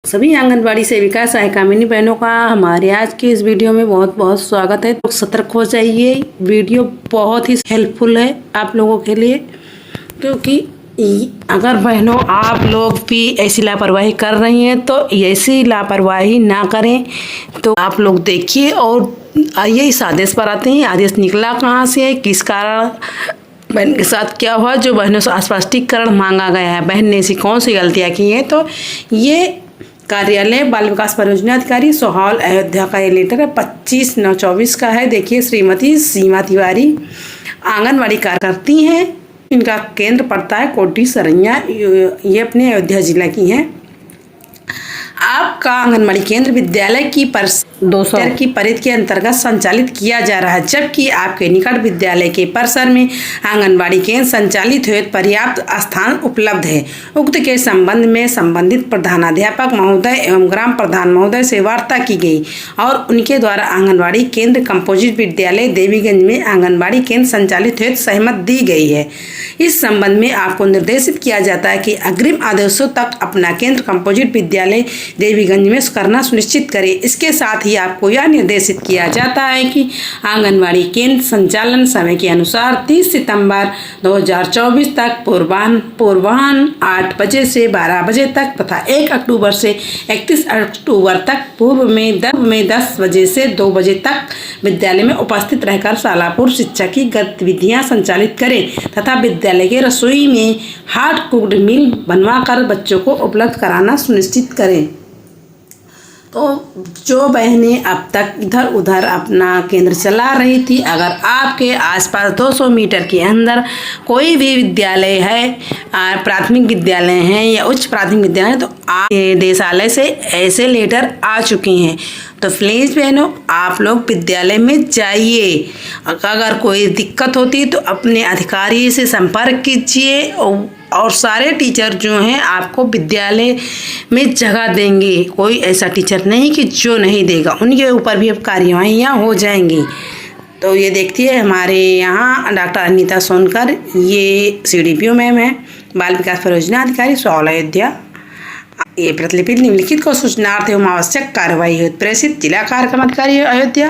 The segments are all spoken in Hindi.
सभी आंगनबाड़ी सेविका सहायिकामिनी बहनों का हमारे आज के इस वीडियो में बहुत बहुत स्वागत है। तो सतर्क हो जाइए, वीडियो बहुत ही हेल्पफुल है आप लोगों के लिए, क्योंकि अगर बहनों आप लोग भी ऐसी लापरवाही कर रही हैं तो ऐसी लापरवाही ना करें। तो आप लोग देखिए और आइए इस आदेश पर आते हैं। आदेश निकला कहाँ से है, किस कारण बहन के साथ क्या हुआ, जो बहनों से स्पष्टीकरण मांगा गया है, बहन ने ऐसी कौन सी गलतियाँ की हैं। तो ये कार्यालय बाल विकास परियोजना अधिकारी सोहाल अयोध्या का ये लेटर है, 25/9/24 का है। देखिए, श्रीमती सीमा तिवारी आंगनवाड़ी कार्यकर्ती हैं, इनका केंद्र पड़ता है कोटी सरैया, ये अपने अयोध्या जिला की हैं। आपका आंगनबाड़ी केंद्र विद्यालय की 200 की परिधि के अंतर्गत संचालित किया जा रहा है, जबकि आपके निकट विद्यालय के परिसर में आंगनबाड़ी केंद्र संचालित हेतु पर्याप्त स्थान उपलब्ध है। उक्त के संबंध में संबंधित प्रधानाध्यापक महोदय एवं ग्राम प्रधान महोदय से वार्ता की गई और उनके द्वारा आंगनबाड़ी केंद्र कंपोजिट विद्यालय देवीगंज में आंगनबाड़ी केंद्र संचालित हेतु सहमत दी गई है। इस संबंध में आपको निर्देशित किया जाता है कि अग्रिम आदेशों तक अपना केंद्र कंपोजिट विद्यालय देवीगंज में करना सुनिश्चित करें। इसके साथ ही आपको यह निर्देशित किया जाता है कि आंगनबाड़ी केंद्र संचालन समय के अनुसार 30 सितंबर 2024 तक पूर्वाह्न 8 बजे से 12 बजे तक तथा 1 अक्टूबर से 31 अक्टूबर तक पूर्व में 10 बजे से 2 बजे तक विद्यालय में उपस्थित रहकर शाला पूर्व शिक्षा की गतिविधियां संचालित करें तथा विद्यालय के रसोई में हार्ड कुक्ड मील बनवाकर बच्चों को उपलब्ध कराना सुनिश्चित करें। तो जो बहनें अब तक इधर उधर अपना केंद्र चला रही थी, अगर आपके आसपास 200 मीटर के अंदर कोई भी विद्यालय है, प्राथमिक विद्यालय हैं या उच्च प्राथमिक विद्यालय, तो निदेशालय से ऐसे लेटर आ चुके हैं। तो प्लीज़ बहनों आप लोग विद्यालय में जाइए। अगर कोई दिक्कत होती है तो अपने अधिकारी से संपर्क कीजिए और सारे टीचर जो हैं आपको विद्यालय में जगह देंगे। कोई ऐसा टीचर नहीं कि जो नहीं देगा, उनके ऊपर भी अब कार्यवाहियाँ हो जाएंगी। तो ये देखती है हमारे यहाँ डॉक्टर अनीता सोनकर, ये CDPO मैम है, बाल विकास परियोजना अधिकारी सोहाल अयोध्या। ये प्रतिलिपि निम्नलिखित को सूचनार्थ एवं आवश्यक कार्रवाई हेतु प्रेषित जिला कार्यक्रम अधिकारी अयोध्या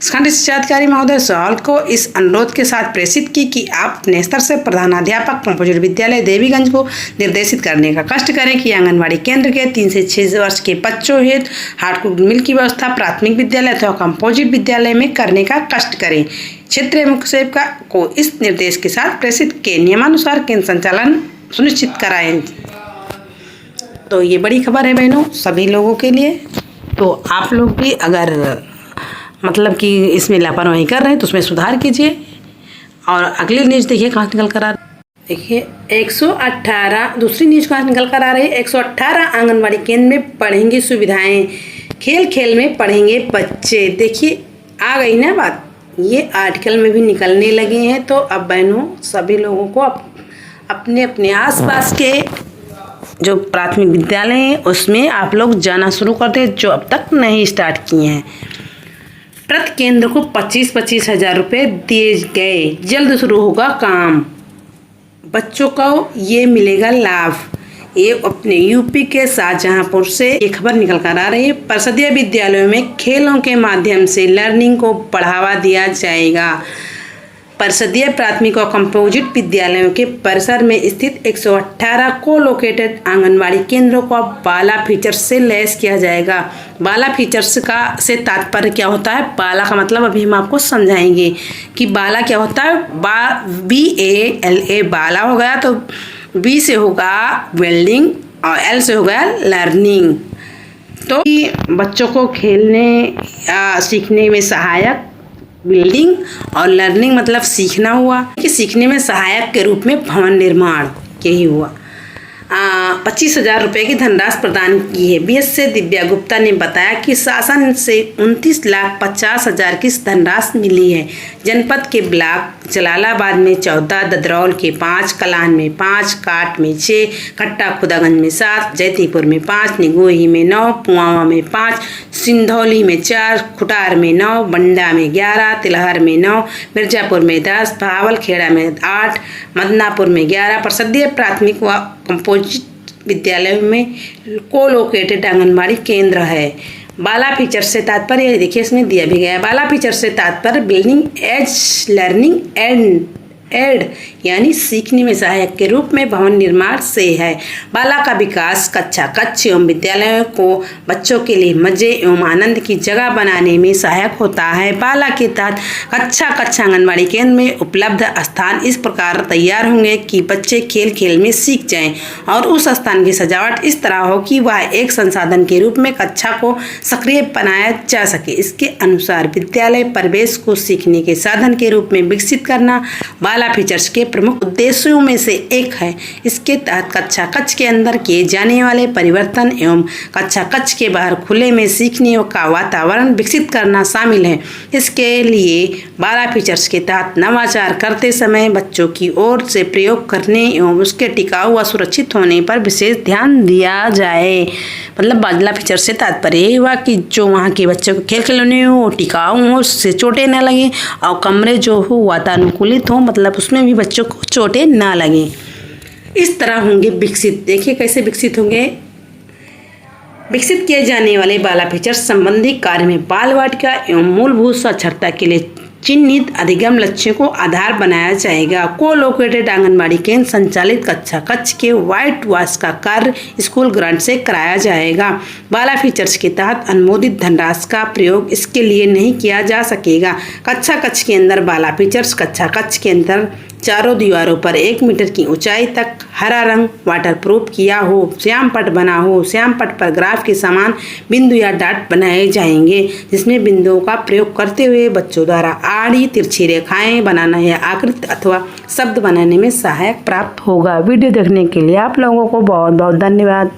खंड शिक्षा अधिकारी महोदय सोहाल को इस अनुरोध के साथ प्रेषित की कि आप अपने स्तर से प्रधानाध्यापक कंपोजिट विद्यालय देवीगंज को निर्देशित करने का कष्ट करें कि आंगनबाड़ी केंद्र के 3 से 6 वर्ष के बच्चों हेतु हार्ड कुक्ड मील की व्यवस्था प्राथमिक विद्यालय अथवा कंपोजिट विद्यालय में करने का कष्ट करें। क्षेत्रीय मुख्य सेविका को इस निर्देश के साथ प्रेषित के नियमानुसार केंद्र संचालन सुनिश्चित कराएं। तो ये बड़ी खबर है बहनों सभी लोगों के लिए। तो आप लोग भी अगर मतलब कि इसमें लापरवाही कर रहे हैं तो उसमें सुधार कीजिए। और अगली न्यूज़ देखिए कहाँ निकल कर आ रही है। देखिए 118 दूसरी न्यूज़ कहाँ निकल कर आ रही है। 118 आंगनबाड़ी केंद्र में पढ़ेंगी सुविधाएं, खेल खेल में पढ़ेंगे बच्चे। देखिए आ गई ना बात, ये आर्टिकल में भी निकलने लगे हैं। तो अब बहनों सभी लोगों को अपने अपने आसपास के जो प्राथमिक विद्यालय हैं उसमें आप लोग जाना शुरू कर दें, जो अब तक नहीं स्टार्ट किए हैं। प्रति केंद्र को 25-25 हज़ार रुपये दिए गए, जल्द शुरू होगा काम, बच्चों को ये मिलेगा लाभ। ये अपने यूपी के शाहजहांपुर से ये खबर निकल कर आ रही है। परिषदीय विद्यालयों में खेलों के माध्यम से लर्निंग को बढ़ावा दिया जाएगा। परिषदीय प्राथमिक और कंपोजिट विद्यालयों के परिसर में स्थित 118 को लोकेटेड आंगनबाड़ी केंद्रों को बाला फीचर्स से लैस किया जाएगा। बाला फीचर्स से तात्पर्य क्या होता है, बाला का मतलब अभी हम आपको समझाएंगे कि बाला क्या होता है। BALA बाला हो गया, तो B से होगा वेल्डिंग और L से होगा लर्निंग। तो बच्चों को खेलने सीखने में सहायक, बिल्डिंग और लर्निंग मतलब सीखना हुआ कि सीखने में सहायक के रूप में भवन निर्माण यही हुआ। 25,000 रुपये की धनराशि प्रदान की है। BS से दिव्या गुप्ता ने बताया कि शासन से 29,50,000 की धनराशि मिली है। जनपद के ब्लॉक जलालाबाद में 14, ददरौल के 5, कलान में 5, काट में 6, खट्टा खुदागंज में 7, जैतीपुर में 5, निगोही में 9, पुआवा में 5, सिंधौली में 4, खुटार में 9, बंडा में 11, तिलहर में 9, मिर्जापुर में 10, भावलखेड़ा में 8, मदनापुर में 11 परिषदीय प्राथमिक व कंपोजिट विद्यालयों में कोलोकेटेड आंगनबाड़ी केंद्र है। बाला फीचर से तात्पर्य, देखिए इसमें दिया भी गया है, बाला फीचर से तात्पर्य बिल्डिंग एज लर्निंग एड यानी सीखने में सहायक के रूप में भवन निर्माण से है। बाला का विकास कक्षा कक्ष एवं विद्यालयों को बच्चों के लिए मजे एवं आनंद की जगह बनाने में सहायक होता है। बाला के तहत कक्षा कक्ष आंगनबाड़ी केंद्र में उपलब्ध स्थान इस प्रकार तैयार होंगे कि बच्चे खेल खेल में सीख जाएं और उस स्थान की सजावट इस तरह हो कि वह एक संसाधन के रूप में कक्षा को सक्रिय बनाया जा सके। इसके अनुसार विद्यालय परिवेश को सीखने के साधन के रूप में विकसित करना बाला फीचर्स के प्रमुख उद्देश्यों में से एक है। इसके तहत कक्षा कक्ष के अंदर किए जाने वाले परिवर्तन एवं कक्षा कक्ष के बाहर खुले में सीखने का वातावरण विकसित करना शामिल है। इसके लिए बाला फीचर्स के तहत नवाचार करते समय बच्चों की ओर से प्रयोग करने एवं उसके टिकाऊ व सुरक्षित होने पर विशेष ध्यान दिया जाए। मतलब बाला फीचर से तात्पर्य हुआ कि जो वहाँ के बच्चों को खेल खिलौने हो, टिकाऊ हो, उससे चोटें न लगें और कमरे जो हो वातानुकूलित हो, मतलब उसमें भी बच्चों को चोटें ना लगें। इस तरह होंगे विकसित। देखिए कैसे विकसित होंगे। विकसित किए जाने वाले बाला फीचर संबंधी कार्य में बाल वाटिका एवं मूलभूत साक्षरता के लिए चिन्हित अधिगम लक्ष्यों को आधार बनाया जाएगा। कोलोकेटेड आंगनबाड़ी केंद्र संचालित कक्षा कक्ष के व्हाइट वॉश का कार्य स्कूल ग्रांट से कराया जाएगा। बाला फीचर्स के तहत अनुमोदित धनराशि का प्रयोग इसके लिए नहीं किया जा सकेगा। कक्षा कक्ष के अंदर बाला फीचर्स कक्षा कक्ष के अंदर चारों दीवारों पर 1 मीटर की ऊंचाई तक हरा रंग वाटरप्रूफ किया हो, श्याम पट बना हो। श्याम पट पर ग्राफ के समान बिंदु या डॉट बनाए जाएंगे, जिसमें बिंदुओं का प्रयोग करते हुए बच्चों द्वारा आड़ी तिरछी रेखाएं बनाना या आकृति अथवा शब्द बनाने में सहायक प्राप्त होगा। वीडियो देखने के लिए आप लोगों को बहुत बहुत धन्यवाद।